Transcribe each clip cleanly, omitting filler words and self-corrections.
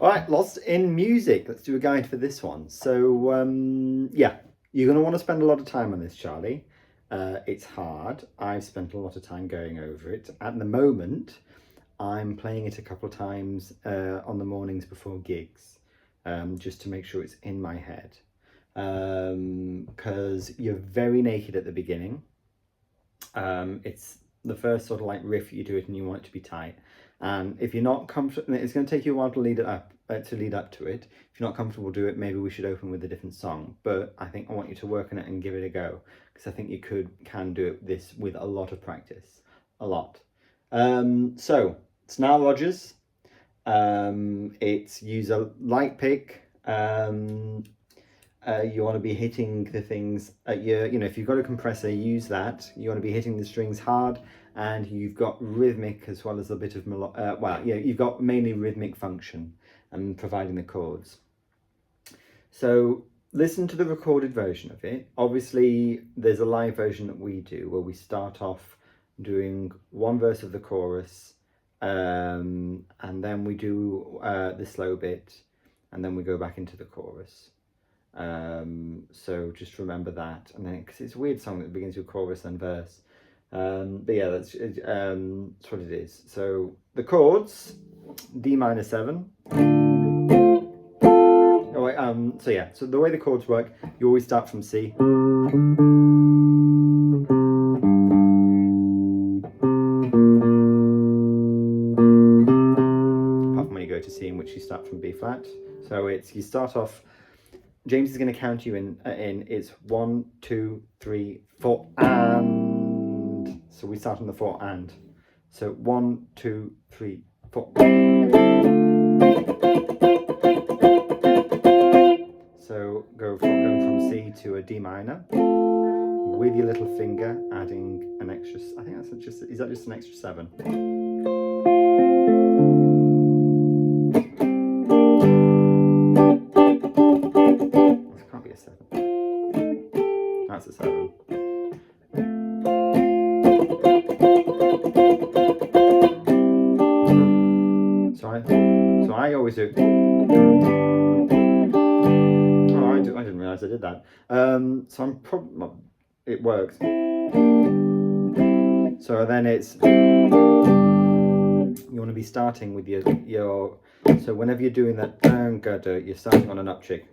All right, Lost in Music. Let's do a guide for this one. So, yeah, you're going to want to spend a lot of time on this, Charlie. It's hard. I've spent a lot of time going over it. At the moment, I'm playing it a couple of times on the mornings before gigs, just to make sure it's in my head. Because you're very naked at the beginning. It's the first sort of like riff you do it and you want it to be tight. And if you're not comfortable, it's going to take you a while to lead up to it. If you're not comfortable do it, maybe we should open with a different song. But I think I want you to work on it and give it a go, because I think you can do this with a lot of practice, a lot. So it's Nile Rodgers. It's use a light pick. You want to be hitting the things at your, if you've got a compressor, use that. You want to be hitting the strings hard, and you've got rhythmic as well as a bit of you've got mainly rhythmic function and providing the chords. So listen to the recorded version of it. Obviously, there's a live version that we do where we start off doing one verse of the chorus, and then we do the slow bit, and then we go back into the chorus. So just remember that, and then because it's a weird song that begins with chorus and verse, but yeah, that's what it is. So the chords: D minor 7. Oh wait, so yeah, so the way the chords work, you always start from C. Apart from when you go to C, in which you start from B flat. So you start off. James is going to count you in. It's 1, 2, 3, 4, and. So we start on the 4 and. So 1, 2, 3, 4. So going from C to a D minor with your little finger, adding an extra. I think that's just. Is that just an extra 7? A 7. That's a 7. So I always do. Oh, I didn't realise I did that. So I'm probably it works. So then it's you want to be starting with your. So whenever you're doing that you're starting on an upchick.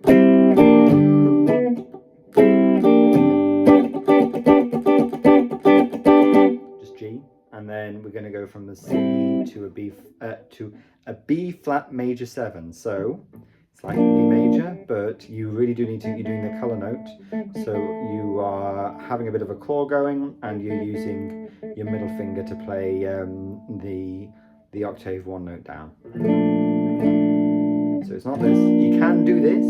Just G, and then we're going to go from the C to a B flat major 7. So it's like B major, but you really do need to. You're doing the color note, so you are having a bit of a claw going, and you're using your middle finger to play the octave 1 note down. So it's not this. You can do this.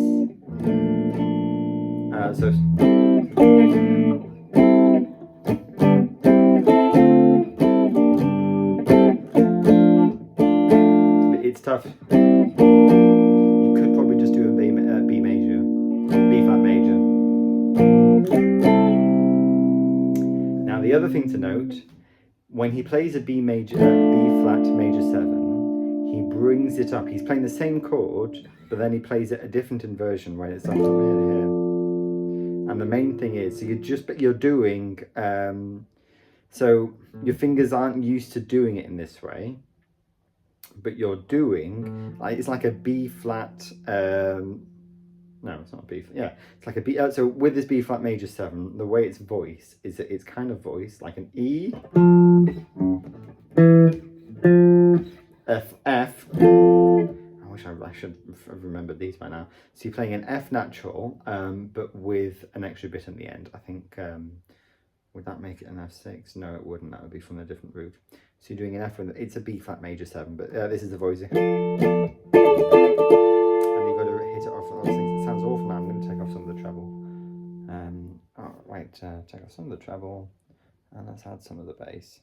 It's tough. You could probably just do a B major, B flat major. Now the other thing to note, when he plays a B flat major 7, he brings it up. He's playing the same chord, but then he plays it a different inversion when it's up to here. And the main thing is, so you're doing, so your fingers aren't used to doing it in this way, but you're doing, it's like a B flat, no, it's not a B flat, yeah, it's like a B, so with this B flat major 7, the way it's voiced is that it's kind of voiced like an E, F, F. I wish I should have remembered these by now. So you're playing an F natural, but with an extra bit at the end. I think, would that make it an F6? No, it wouldn't. That would be from a different root. So you're doing an F, it's a B flat major 7, but this is the voice. And you've got to hit it off. It sounds awful now. I'm going to take off some of the treble. Take off some of the treble, and let's add some of the bass.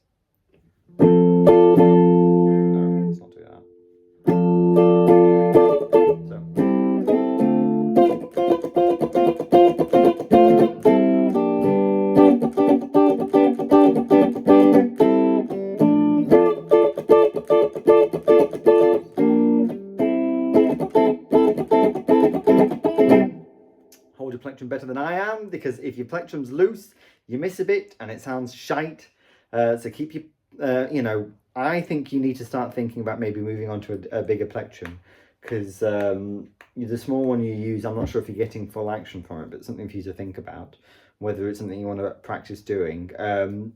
No, let's not do that. So plectrum better than I am, because if your plectrum's loose, you miss a bit and it sounds shite. So keep your, you know, I think you need to start thinking about maybe moving on to a bigger plectrum, because the small one you use, I'm not sure if you're getting full action from it, but something for you to think about, whether it's something you want to practice doing.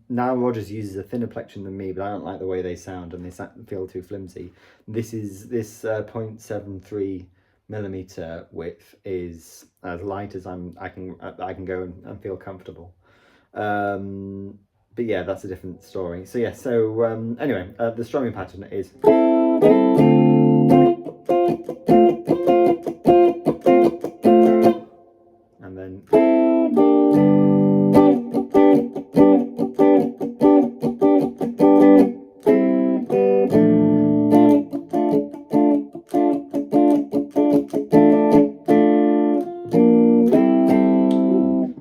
Nile Rodgers uses a thinner plectrum than me, but I don't like the way they sound and they feel too flimsy. This 0.73 millimeter width is as light as I can go and feel comfortable. But yeah, that's a different story. So yeah, so anyway, the strumming pattern is. And then.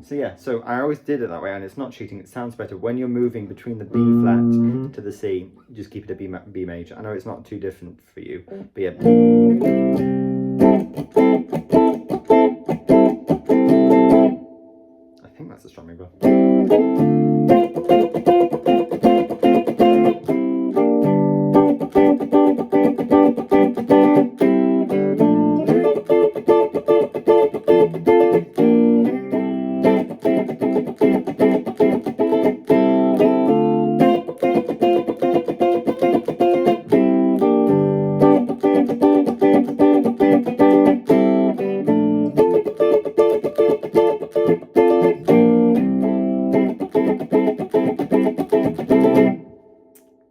So yeah, so I always did it that way, and it's not cheating, it sounds better. When you're moving between the B flat to the C, just keep it a B major. I know it's not too different for you, but yeah. I think that's the strumming bar.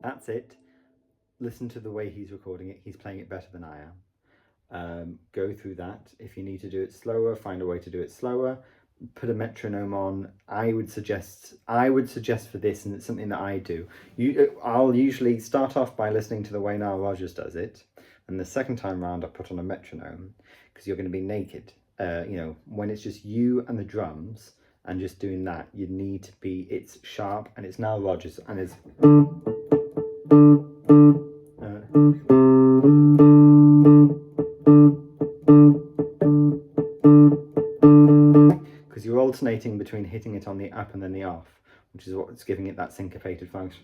That's it. Listen to the way he's recording it. He's playing it better than I am. Go through that. If you need to do it slower, find a way to do it slower. Put a metronome on. I would suggest for this, and it's something that I do. I'll usually start off by listening to the way Nile Rodgers does it, and the second time round I put on a metronome, because you're going to be naked. You know, when it's just you and the drums and just doing that, you need to be. It's sharp and it's Nile Rodgers and it's. Because you're alternating between hitting it on the up and then the off, which is what's giving it that syncopated function.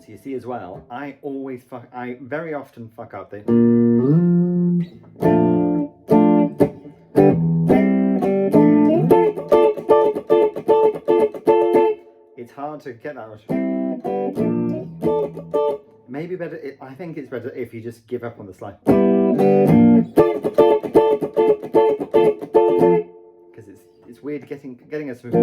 So you see as well, I very often fuck up the. It's hard to get that much. Maybe better, I think it's better if you just give up on the slide. Because it's weird getting a smooth.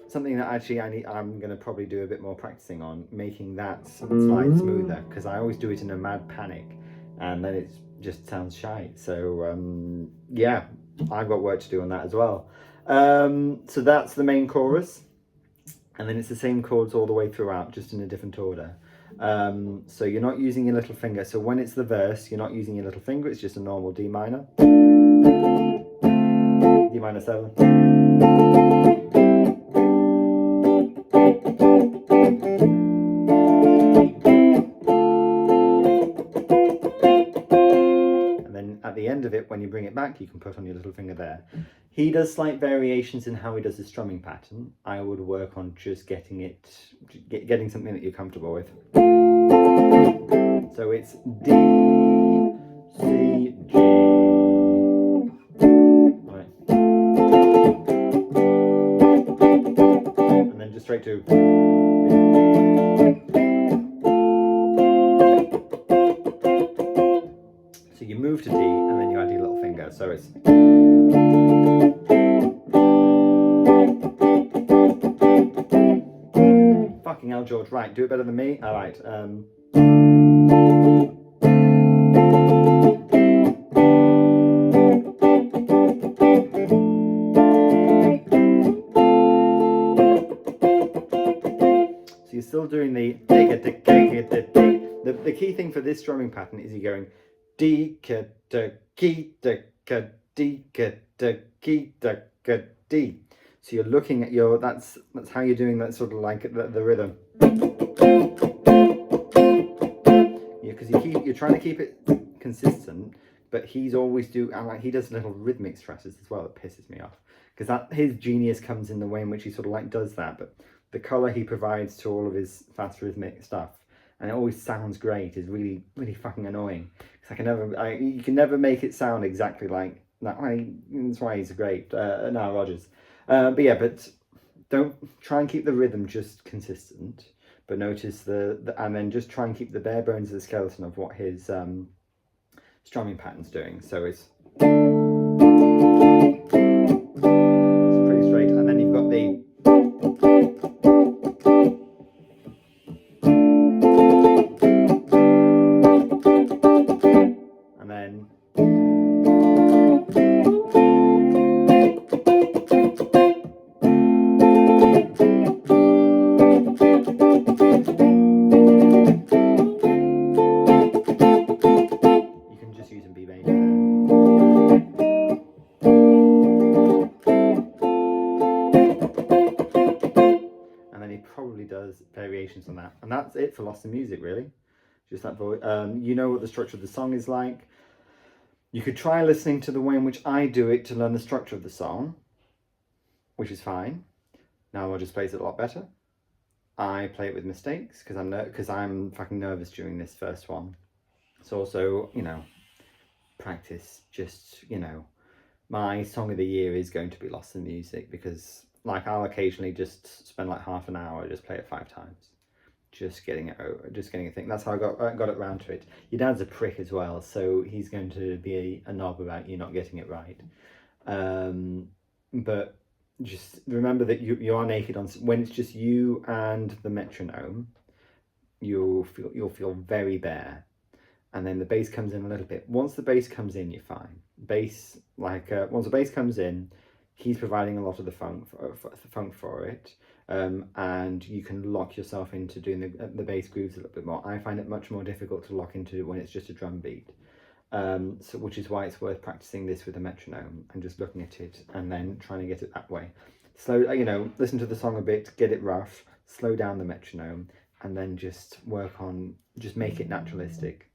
Something that actually I'm going to probably do a bit more practicing on, making that slide smoother, because I always do it in a mad panic and then it just sounds shy. So yeah, I've got work to do on that as well. So that's the main chorus, and then it's the same chords all the way throughout, just in a different order. So you're not using your little finger. So when it's the verse, you're not using your little finger, it's just a normal D minor. D minor 7. And then at the end of it, when you bring it back, you can put on your little finger there. He does slight variations in how he does his strumming pattern. I would work on just getting something that you're comfortable with. So it's D, C, G. Right. And then just straight to. So you move to D and then you add your little finger. finger. So it's fucking hell, George. Right, do it better than me. All right. So you're still doing the key thing for this strumming pattern is you're going D ka da ki da ka D ka da ki da ka D. So you're looking at your that's how you're doing that sort of like the rhythm. Because you're trying to keep it consistent, but he's always he does little rhythmic stresses as well that pisses me off, because that his genius comes in the way in which he sort of like does that, but the color he provides to all of his fast rhythmic stuff, and it always sounds great, is really really fucking annoying. Because you can never make it sound exactly like that. That's why he's great, Nile Rodgers. But don't try and keep the rhythm just consistent. But notice and then just try and keep the bare bones of the skeleton of what his strumming pattern's doing. So it's pretty straight, and then you've got the and then variations on that, and that's it for Lost in Music, really. Just that voice. You know what the structure of the song is like. You could try listening to the way in which I do it to learn the structure of the song, which is fine. Now I'll just play it a lot better. I play it with mistakes because I'm fucking nervous during this first one. So also, practice. Just my song of the year is going to be Lost in Music, because I'll occasionally just spend like half an hour, just play it 5 times, just getting it a thing. That's how I got it around to it. Your dad's a prick as well, so he's going to be a knob about you not getting it right. But just remember that you are naked when it's just you and the metronome. You'll feel very bare, and then the bass comes in a little bit. Once the bass comes in, you're fine. Once the bass comes in, he's providing a lot of the funk for it, and you can lock yourself into doing the bass grooves a little bit more. I find it much more difficult to lock into when it's just a drum beat, which is why it's worth practicing this with a metronome and just looking at it and then trying to get it that way. Listen to the song a bit, get it rough, slow down the metronome, and then just make it naturalistic.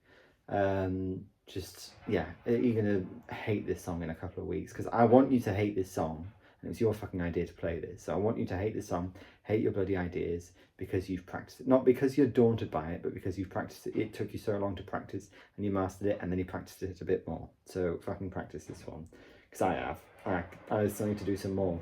You're gonna hate this song in a couple of weeks, because I want you to hate this song, and it was your fucking idea to play this. So I want you to hate this song, hate your bloody ideas, because you've practiced it. Not because you're daunted by it, but because you've practiced it. It took you so long to practice, and you mastered it, and then you practiced it a bit more. So fucking practice this one, because I have. I still need to do some more.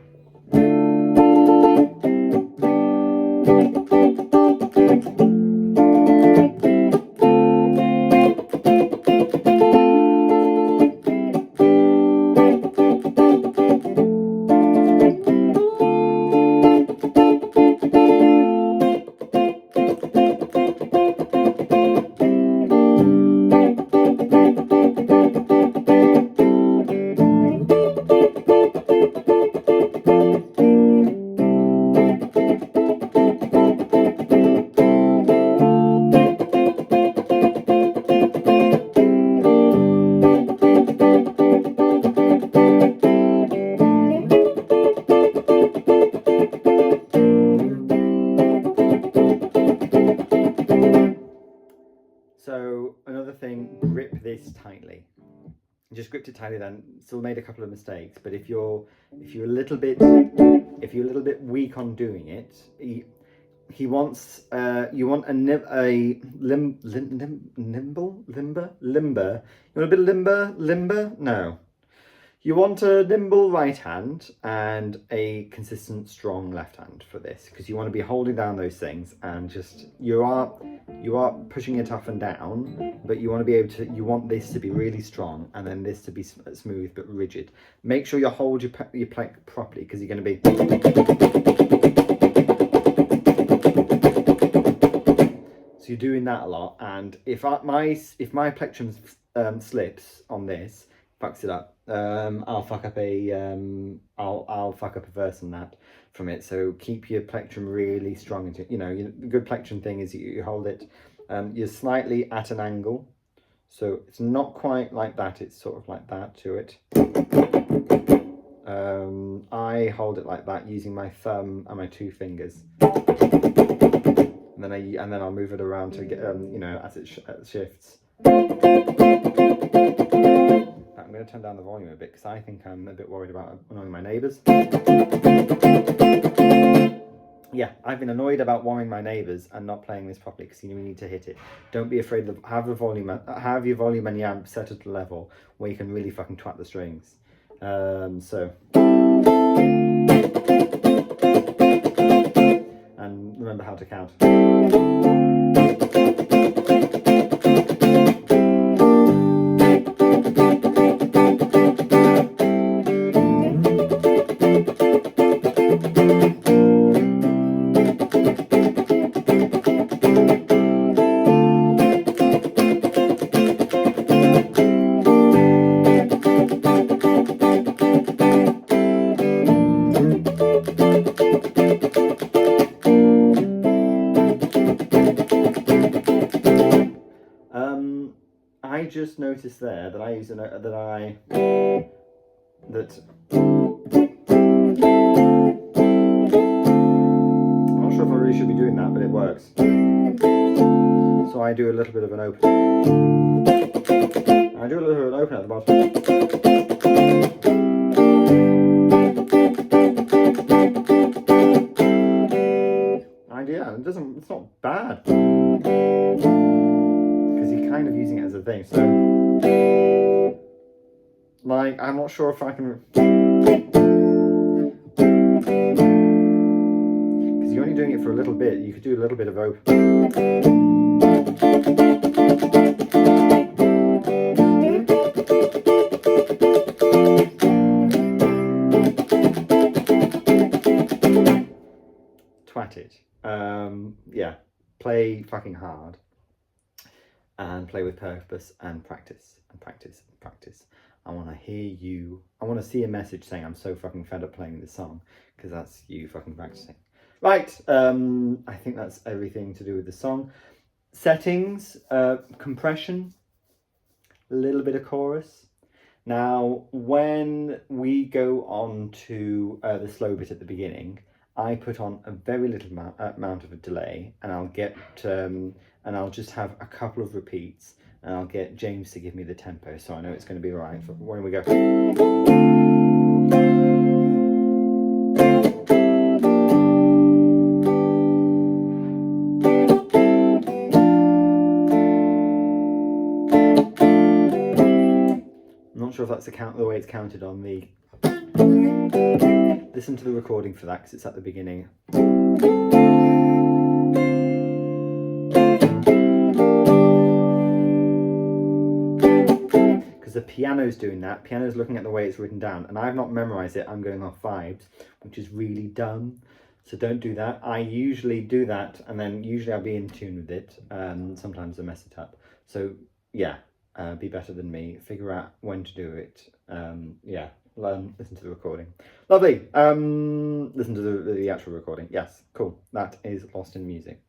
So another thing, grip this tightly. Just gripped it tightly. Then still made a couple of mistakes, but if you're a little bit weak on doing it, he wants you want limber. You want a bit of limber? No. You want a nimble right hand and a consistent, strong left hand for this, because you want to be holding down those things and just you are pushing it up and down, but you want to be able to. You want this to be really strong and then this to be smooth but rigid. Make sure you hold your pleck properly, because you're going to be. So you're doing that a lot, and if my plectrum slips on this, fucks it up. I'll fuck up a I'll fuck up a verse on that from it. So keep your plectrum really strong. Into the good plectrum thing is you hold it. You're slightly at an angle, so it's not quite like that. It's sort of like that to it. I hold it like that using my thumb and my 2 fingers, and then I'll move it around to get as it shifts. I'm going to turn down the volume a bit because I think I'm a bit worried about annoying my neighbours. Yeah, I've been annoyed about worrying my neighbours and not playing this properly, because you need to hit it. Don't be afraid of have your volume and your amp set at a level where you can really fucking twat the strings. So, and remember how to count. I just noticed there that I use I'm not sure if I really should be doing that, but it works. So I do a little bit of an open. I do a little bit of an open at the bottom. It's not bad. Kind of using it as a thing, so like I'm not sure if I can, because you're only doing it for a little bit. You could do a little bit of open. Twat it. Yeah, play fucking hard. And play with purpose and practice and practice and practice. I want to hear you. I want to see a message saying I'm so fucking fed up playing this song, because that's you fucking practicing. Right. I think that's everything to do with the song. Settings, compression, a little bit of chorus. Now, when we go on to the slow bit at the beginning, I put on a very little amount of a delay, and I'll get and I'll just have a couple of repeats, and I'll get James to give me the tempo, so I know it's going to be right for when we go. I'm not sure if that's the way it's counted on the. Listen to the recording for that, because it's at the beginning. Because the piano's doing that. Piano's looking at the way it's written down, and I've not memorized it. I'm going off vibes, which is really dumb. So don't do that. I usually do that, and then usually I'll be in tune with it. Sometimes I mess it up. So yeah, be better than me. Figure out when to do it. Yeah. Listen to the recording. Lovely. Listen to the actual recording. Yes, cool. That is Lost in Music.